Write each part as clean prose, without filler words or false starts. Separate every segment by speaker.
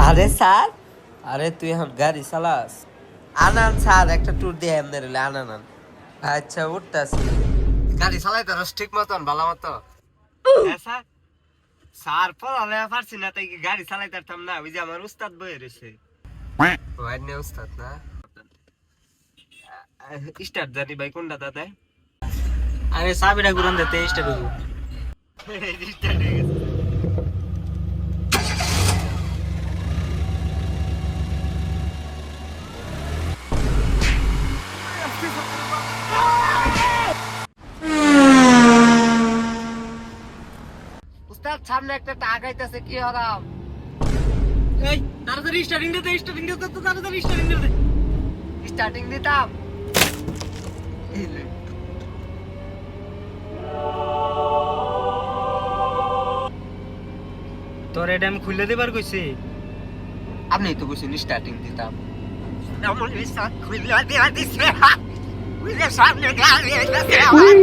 Speaker 1: আরে স্যার, আরে তুই এখন গাড়ি চালাস? আনান স্যার, একটা ট্যুর দিয়ে এমনি রইলে আনান। আচ্ছা উঠতাছি। গাড়ি চালাই তো ঠিক মতন ভালো মতো? হ্যাঁ স্যার। স্যার পড়ালে পারছি না, তাই কি গাড়ি চালাই পারতাম না? ওই যে আমার উস্তাদ বয়ে রয়েছে। ওয়াইনে উস্তাদ না? স্টার্ট জানি ভাই কোনটা দাদা?
Speaker 2: আরে চাবিটা ঘুরান দিতে স্টার্ট হইব।
Speaker 1: স্টার্ট হয়ে গেছে। উস্তাদ সামনে একটা টাক আইতাছে, কি হরাম?
Speaker 2: এই তাড়াতাড়ি স্টার্টিং দিতে তো তাড়াতাড়ি স্টার্টিং দিতে।
Speaker 1: স্টার্টিং দিতাম। এই লে।
Speaker 2: তোর এটা আমি খুলে দিবার কইছি।
Speaker 1: আপনি তো বলছেন স্টার্টিং দিতাম। এমন স্টার্ট খুলে দিয়া দিছে। বুঝলে সামনে গাড়ি আইতাছে আমার।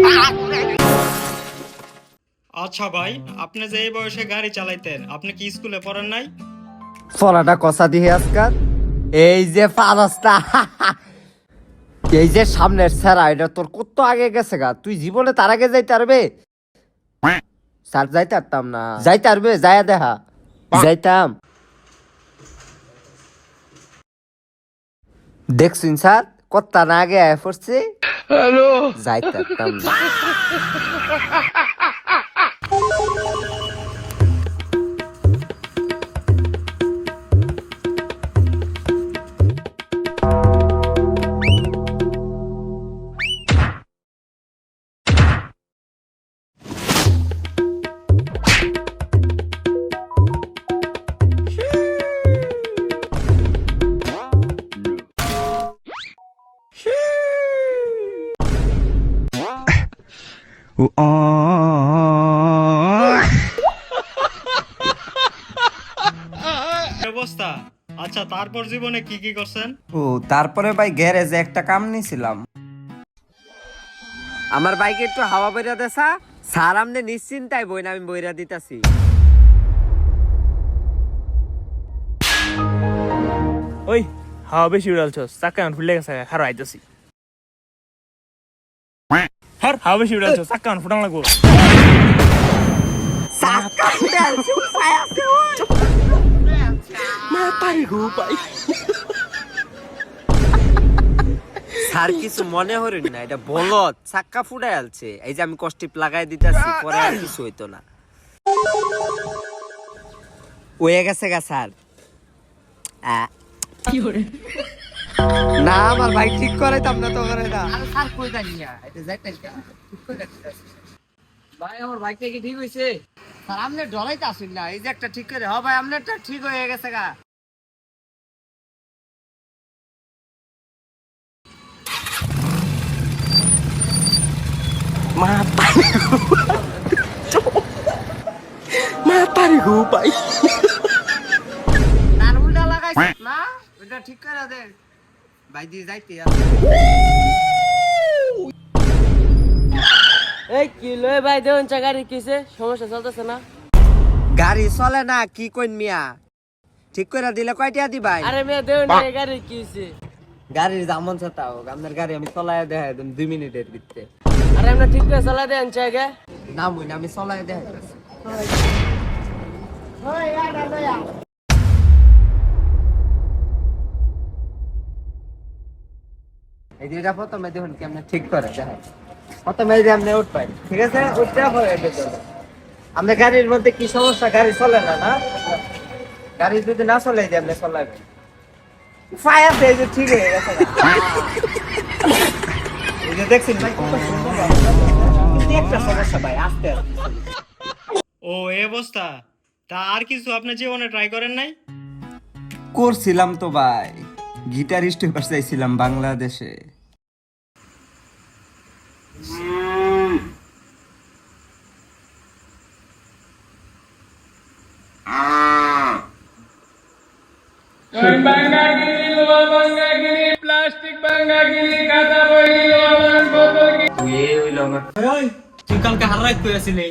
Speaker 3: আচ্ছা ভাই, আপনি যে এই বয়সে গাড়ি চালাইতেন, আপনি কি স্কুলে পড়েন নাই?
Speaker 1: ফলাটা কষা দিয়ে আজকাল এই যে ফারাস্তা, এই যে সামনের সেরা, এটা তোর কত আগে গেছে গা। তুই জীবনে তার আগে যাইতে পারবে? স্যার যাইতে পারতাম না। যাইতে পারবে? যাইয়া দেখা। যাইতাম। দেখছুন স্যার কত না আগে আয় পড়ছে। হ্যালো, যাইতে পারতাম না।
Speaker 3: কি অবস্থা? আচ্ছা, তারপর জীবনে কি কি করছেন?
Speaker 4: ও তারপরে ভাই গ্যারেজে একটা কাম নিছিলাম।
Speaker 1: আমার বাইকে একটু হাওয়া বইরা দেছা। স্যার আমনে নিশ্চিন্তায় বই না, আমি বইরা দিতাছি।
Speaker 2: ওই হাওয়া বেশি উড়ালছস, চাকা এখন ফুলে গেছে, খারো আইতাছি। হ্যাঁ হাওয়া বেশি উড়ালছস, চাকা এখন ফুটান লাগবো।
Speaker 1: স্যার কিছু মনে হরিন না, এটা বলত চাক্কা ফুটাই আলছে। এই যে আমি কষ্টিপ লাগাই দিতাছি, পরে আর কিছু হইতো না। ওয়ে গেছে গা স্যার। না আমার ভাই ঠিক করাইতাম না তো করে না। আরে স্যার কই দাঁড়িয়া এটা যাইতাই ঠিক করে দিতাছি। ভাই আমার বাইকটা কি ঠিক হইছে? স্যার আমনে ডরাইতে আসুন না, এই যে একটা ঠিক করে। হ ভাই আমনেরটা ঠিক হয়ে গেছে গা। তার উল্টা লাগাইছিস না, ওটা ঠিক করে দে। ভাই দিয়ে যাইতে আছে।
Speaker 5: এই কি লয় ভাই, দেউন গাড়ি কিছে সমস্যা চলতেছে না?
Speaker 1: গাড়ি চলে না, কি কইন মিয়া? ঠিক করে দিলে কয়টা দি ভাই?
Speaker 5: আরে মেয়ে দেউন গাড়ি কিছে?
Speaker 1: গাড়ির যেমন চাতা হোক, আপনার গাড়ি আমি চলায় দেখাই দেন 2 মিনিটের ভিতরে।
Speaker 5: আরে আমরা ঠিক করে চালা দেন জায়গা।
Speaker 1: না মুই না, আমি চলায় দেখাইতেছি। এই যে এটা প্রথমে দেখুন কেমনে ঠিক করে দেখাই। প্রথমে এই যে আপনি উঠবেন, ঠিক আছে? উঠতে পরে আপনার গাড়ির মধ্যে কি সমস্যা? গাড়ি চলে না, না? গাড়ি যদি না চলে, এই যে আপনি চলাবেন। ফায়ার এই যে ঠিক হয়ে গেছে। এই যে দেখছেন ভাই কত সুন্দর কিন্তু একটা সমস্যা ভাই, আস্তে আস্তে।
Speaker 3: ও এই অবস্থা। তা আর কিছু আপনি জীবনে ট্রাই করেন নাই?
Speaker 4: করছিলাম তো ভাই, গিটারিস্ট হয়ে চাইছিলাম বাংলাদেশে।
Speaker 2: তুই কালকে হারাই কই আছিলি?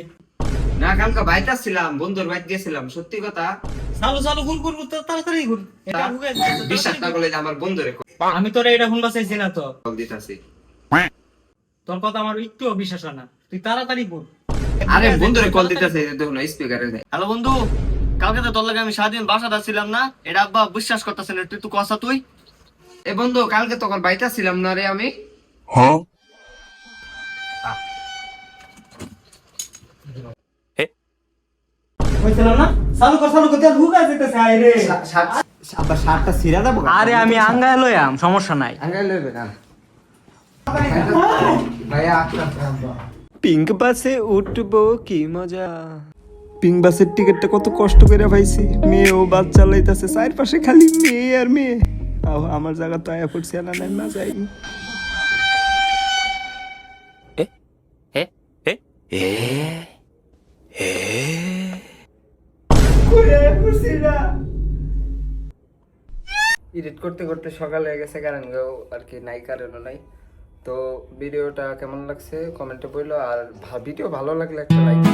Speaker 4: না কালকে বাইতে ছিলাম, বন্ধুর বাইতে গেছিলাম। সত্যি কথা
Speaker 2: চালু চালু গুন গুন গুন, তাড়াতাড়ি গুন। এটা ঢুকে যাচ্ছে,
Speaker 1: বিশ্বাস না করলে আমার বন্ধুরে
Speaker 2: আমি তোরে এটা শুনবা চাইছি না তো।
Speaker 1: কল দিতাছি।
Speaker 2: তোর কথা আমার একটুও বিশ্বাস হয় না, তুই তাড়াতাড়ি গুন।
Speaker 1: আরে বন্ধুরে কল দিতাছি, দেখুন স্পিকারে দেয়।
Speaker 2: হ্যালো বন্ধু, কালকে তো তোর লাগে আমি সারাদিন বাসাতে ছিলাম না, এটা আব্বা বিশ্বাস করতেছে না, তুই কসা তুই।
Speaker 1: এ বন্ধু, কালকে তখন বাইতা ছিলাম না রে আমি।
Speaker 2: কইছিলাম না, চালু কর চালু কর, তেল ঢুকে যেতেছে আইরে।
Speaker 1: আবার শার্টটা ছিঁড়া দেবো?
Speaker 2: আরে আমি আঙ্গায় লইয়াম, সমস্যা নাই।
Speaker 1: আঙ্গাই লইবে না ভাইয়া।
Speaker 4: পিঙ্ক বাসে উঠবো কি মজা। পিঙ্ক বাসের টিকিটটা কত কষ্ট করে পাইছি। মেয়ে ও বাস চালাইতেছে, চারপাশে খালি মেয়ে আর মেয়ে। আমার জায়গা তো আয়া পড়ছে না, নাই না যাই। এডিট করতে করতে সকাল হয়ে গেছে, কারণ আর কি নাই, কারণও নাই। তো ভিডিওটা কেমন লাগছে কমেন্টে বললো, আর ভিডিও ভালো লাগলে একটা লাইক